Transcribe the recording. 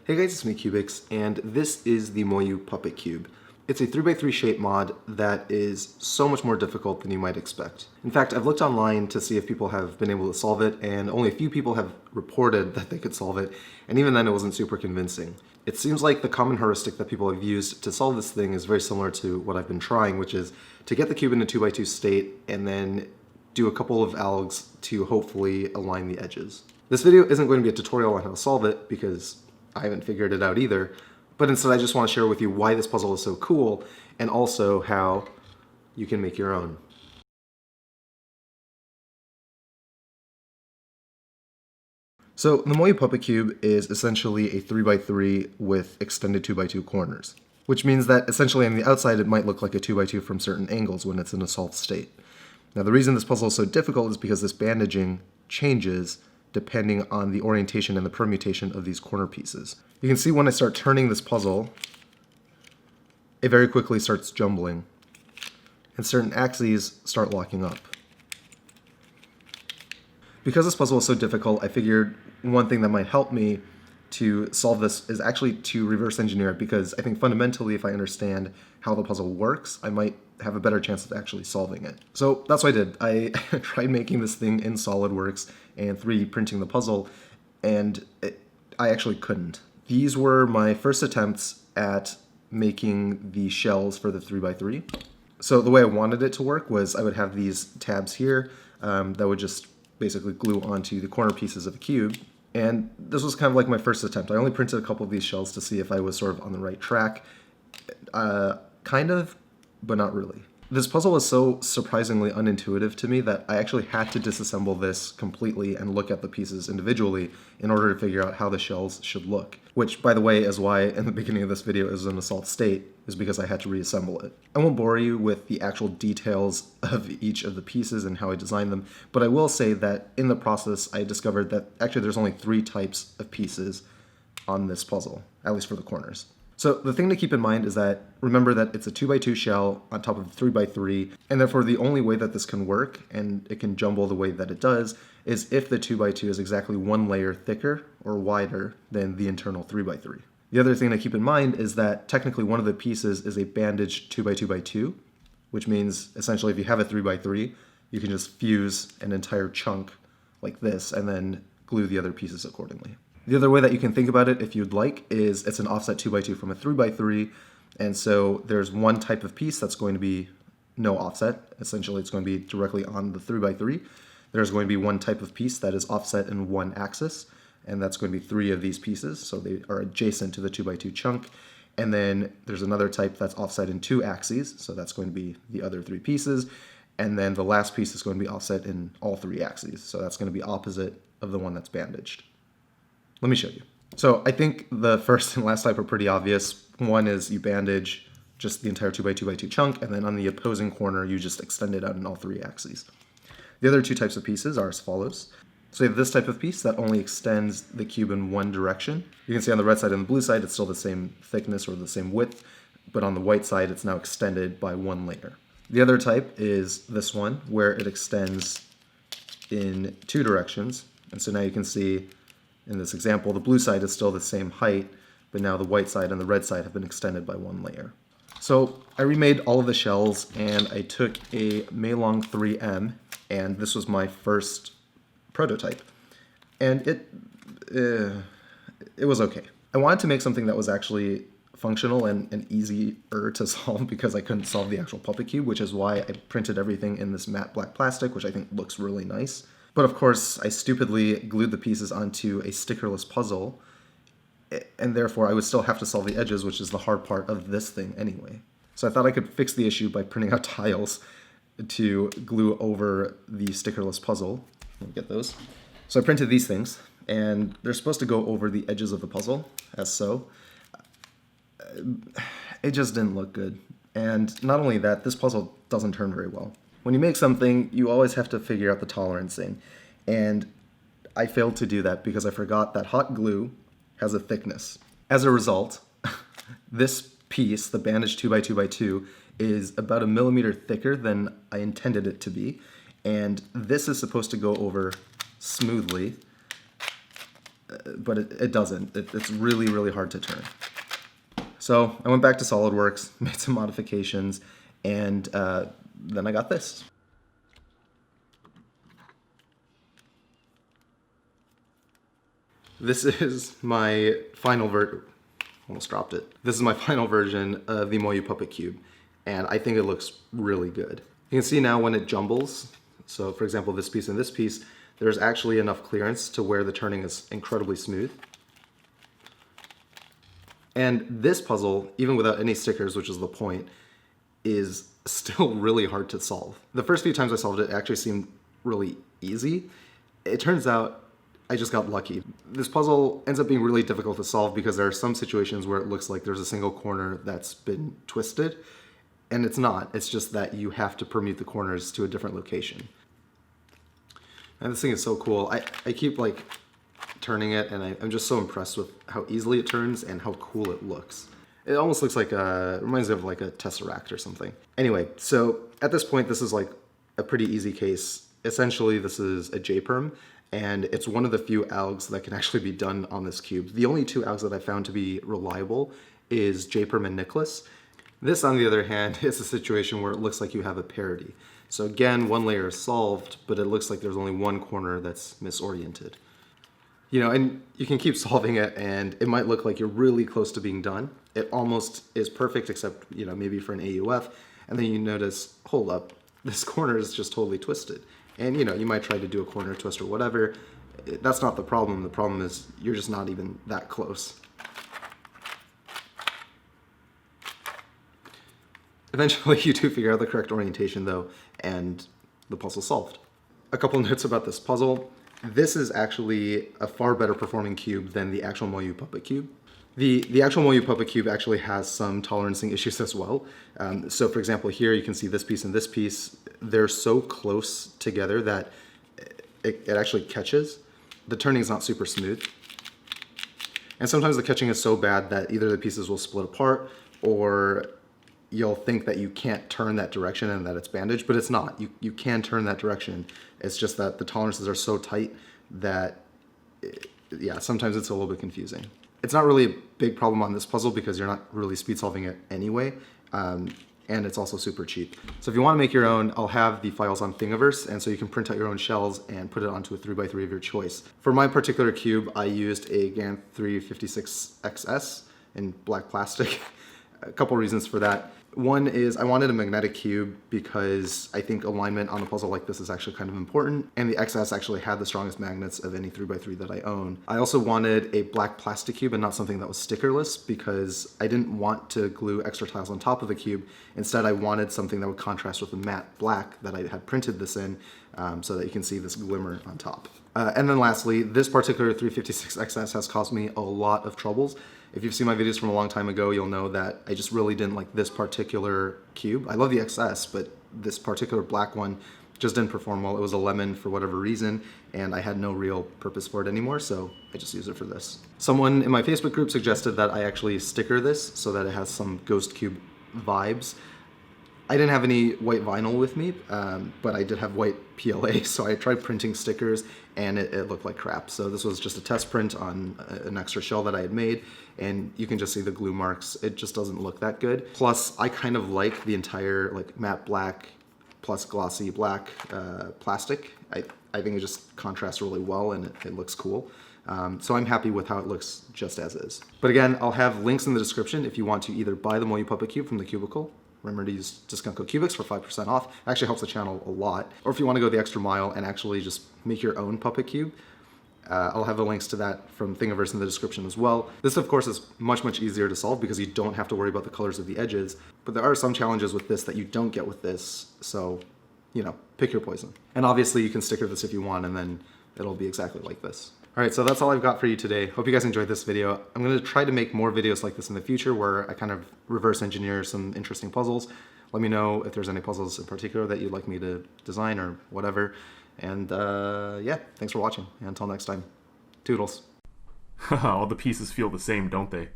Hey guys, it's me cyoubx, and this is the MoYu Puppet Cube. It's a 3x3 shape mod that is so much more difficult than you might expect. In fact, I've looked online to see if people have been able to solve it, and only a few people have reported that they could solve it, and even then it wasn't super convincing. It seems like the common heuristic that people have used to solve this thing is very similar to what I've been trying, which is to get the cube in a 2x2 state and then do a couple of algs to hopefully align the edges. This video isn't going to be a tutorial on how to solve it because I haven't figured it out either, but instead I just want to share with you why this puzzle is so cool and also how you can make your own. So the MoYu Puppet Cube is essentially a 3x3 with extended 2x2 corners, which means that essentially on the outside it might look like a 2x2 from certain angles when it's in a solved state. Now the reason this puzzle is so difficult is because this bandaging changes depending on the orientation and the permutation of these corner pieces. You can see when I start turning this puzzle, it very quickly starts jumbling, and certain axes start locking up. Because this puzzle is so difficult, I figured one thing that might help me to solve this is actually to reverse engineer it, because I think fundamentally if I understand how the puzzle works, I might have a better chance of actually solving it. So that's what I did. I tried making this thing in SolidWorks and 3D printing the puzzle, and I actually couldn't. These were my first attempts at making the shells for the 3x3. So the way I wanted it to work was I would have these tabs here that would just basically glue onto the corner pieces of the cube. And this was kind of like my first attempt. I only printed a couple of these shells to see if I was sort of on the right track. Kind of, but not really. This puzzle was so surprisingly unintuitive to me that I actually had to disassemble this completely and look at the pieces individually in order to figure out how the shells should look. Which, by the way, is why in the beginning of this video it was in a solid state, is because I had to reassemble it. I won't bore you with the actual details of each of the pieces and how I designed them, but I will say that in the process I discovered that actually there's only 3 types of pieces on this puzzle, at least for the corners. So the thing to keep in mind is that, remember that it's a 2x2 shell on top of a 3x3, and therefore the only way that this can work, and it can jumble the way that it does, is if the 2x2 is exactly 1 layer thicker or wider than the internal 3x3. The other thing to keep in mind is that technically one of the pieces is a bandaged 2x2x2, which means essentially if you have a 3x3, you can just fuse an entire chunk like this and then glue the other pieces accordingly. The other way that you can think about it, if you'd like, is it's an offset 2x2 from a 3x3, and so there's one type of piece that's going to be no offset. Essentially, it's going to be directly on the 3x3. There's going to be one type of piece that is offset in one axis, and that's going to be 3 of these pieces, so they are adjacent to the 2x2 chunk. And then there's another type that's offset in 2 axes, so that's going to be the other 3 pieces. And then the last piece is going to be offset in all 3 axes, so that's going to be opposite of the one that's bandaged. Let me show you. So I think the first and last type are pretty obvious. One is you bandage just the entire 2x2x2 chunk, and then on the opposing corner you just extend it out in all 3 axes. The other 2 types of pieces are as follows. So you have this type of piece that only extends the cube in one direction. You can see on the red side and the blue side it's still the same thickness or the same width, but on the white side it's now extended by 1 layer. The other type is this one, where it extends in 2 directions. And so now you can see in this example, the blue side is still the same height, but now the white side and the red side have been extended by 1 layer. So I remade all of the shells, and I took a Meilong 3M, and this was my first prototype. And it was okay. I wanted to make something that was actually functional and easier to solve because I couldn't solve the actual puppet cube, which is why I printed everything in this matte black plastic, which I think looks really nice. But of course, I stupidly glued the pieces onto a stickerless puzzle, and therefore I would still have to solve the edges, which is the hard part of this thing anyway. So I thought I could fix the issue by printing out tiles to glue over the stickerless puzzle. Let me get those. So I printed these things, and they're supposed to go over the edges of the puzzle, as so. It just didn't look good. And not only that, this puzzle doesn't turn very well. When you make something, you always have to figure out the tolerancing, and I failed to do that because I forgot that hot glue has a thickness. As a result, this piece, the bandaged 2x2x2, is about 1 millimeter thicker than I intended it to be, and this is supposed to go over smoothly, but it doesn't. It's really, really hard to turn. So I went back to SolidWorks, made some modifications, and then I got this. This is my final almost dropped it. This is my final version of the MoYu Puppet Cube, and I think it looks really good. You can see now when it jumbles, so for example this piece and this piece, there's actually enough clearance to where the turning is incredibly smooth. And this puzzle, even without any stickers, which is the point, is still really hard to solve. The first few times I solved it, it actually seemed really easy. It turns out I just got lucky. This puzzle ends up being really difficult to solve because there are some situations where it looks like there's a single corner that's been twisted, and it's not. It's just that you have to permute the corners to a different location. And this thing is so cool. I keep like turning it, and I'm just so impressed with how easily it turns and how cool it looks. It almost looks like it reminds me of like a tesseract or something. Anyway, so at this point, this is like a pretty easy case. Essentially, this is a J-perm, and it's one of the few algs that can actually be done on this cube. The only two algs that I found to be reliable is J-perm and Nicholas. This, on the other hand, is a situation where it looks like you have a parity. So again, one layer is solved, but it looks like there's only one corner that's misoriented. You know, and you can keep solving it, and it might look like you're really close to being done. It almost is perfect, except, you know, maybe for an AUF, and then you notice, hold up, this corner is just totally twisted. And, you know, you might try to do a corner twist or whatever. That's not the problem. The problem is you're just not even that close. Eventually, you do figure out the correct orientation, though, and the puzzle's solved. A couple notes about this puzzle. This is actually a far better performing cube than the actual MoYu Puppet Cube. The actual MoYu Puppet Cube actually has some tolerancing issues as well. So for example, here you can see this piece and this piece, they're so close together that it actually catches. The turning is not super smooth. And sometimes the catching is so bad that either the pieces will split apart, or you'll think that you can't turn that direction and that it's bandaged, but it's not. You can turn that direction. It's just that the tolerances are so tight that, yeah, sometimes it's a little bit confusing. It's not really a big problem on this puzzle because you're not really speed solving it anyway, and it's also super cheap. So if you want to make your own, I'll have the files on Thingiverse, and so you can print out your own shells and put it onto a 3x3 of your choice. For my particular cube, I used a GAN 356XS in black plastic. A couple reasons for that. One is I wanted a magnetic cube because I think alignment on a puzzle like this is actually kind of important, and the XS actually had the strongest magnets of any 3x3 that I own. I also wanted a black plastic cube and not something that was stickerless because I didn't want to glue extra tiles on top of the cube. Instead, I wanted something that would contrast with the matte black that I had printed this in, so that you can see this glimmer on top. And then lastly, this particular 356XS has caused me a lot of troubles. If you've seen my videos from a long time ago, you'll know that I just really didn't like this particular cube. I love the XS, but this particular black one just didn't perform well. It was a lemon for whatever reason, and I had no real purpose for it anymore, so I just use it for this. Someone in my Facebook group suggested that I actually sticker this so that it has some Ghost Cube vibes. I didn't have any white vinyl with me, but I did have white PLA, so I tried printing stickers, and it looked like crap. So this was just a test print on an extra shell that I had made, and you can just see the glue marks. It just doesn't look that good. Plus, I kind of like the entire like matte black plus glossy black plastic. I think it just contrasts really well, and it looks cool. So I'm happy with how it looks just as is. But again, I'll have links in the description if you want to either buy the MoYu Puppet Cube from the Cubicle. Remember to use discount code cyoubx for 5% off. It actually helps the channel a lot. Or if you want to go the extra mile and actually just make your own Puppet Cube, I'll have the links to that from Thingiverse in the description as well. This, of course, is much, much easier to solve because you don't have to worry about the colors of the edges. But there are some challenges with this that you don't get with this. So, you know, pick your poison. And obviously you can sticker this if you want, and then it'll be exactly like this. All right, so that's all I've got for you today. Hope you guys enjoyed this video. I'm gonna try to make more videos like this in the future where I kind of reverse engineer some interesting puzzles. Let me know if there's any puzzles in particular that you'd like me to design or whatever. And yeah, thanks for watching. And until next time, toodles. All the pieces feel the same, don't they?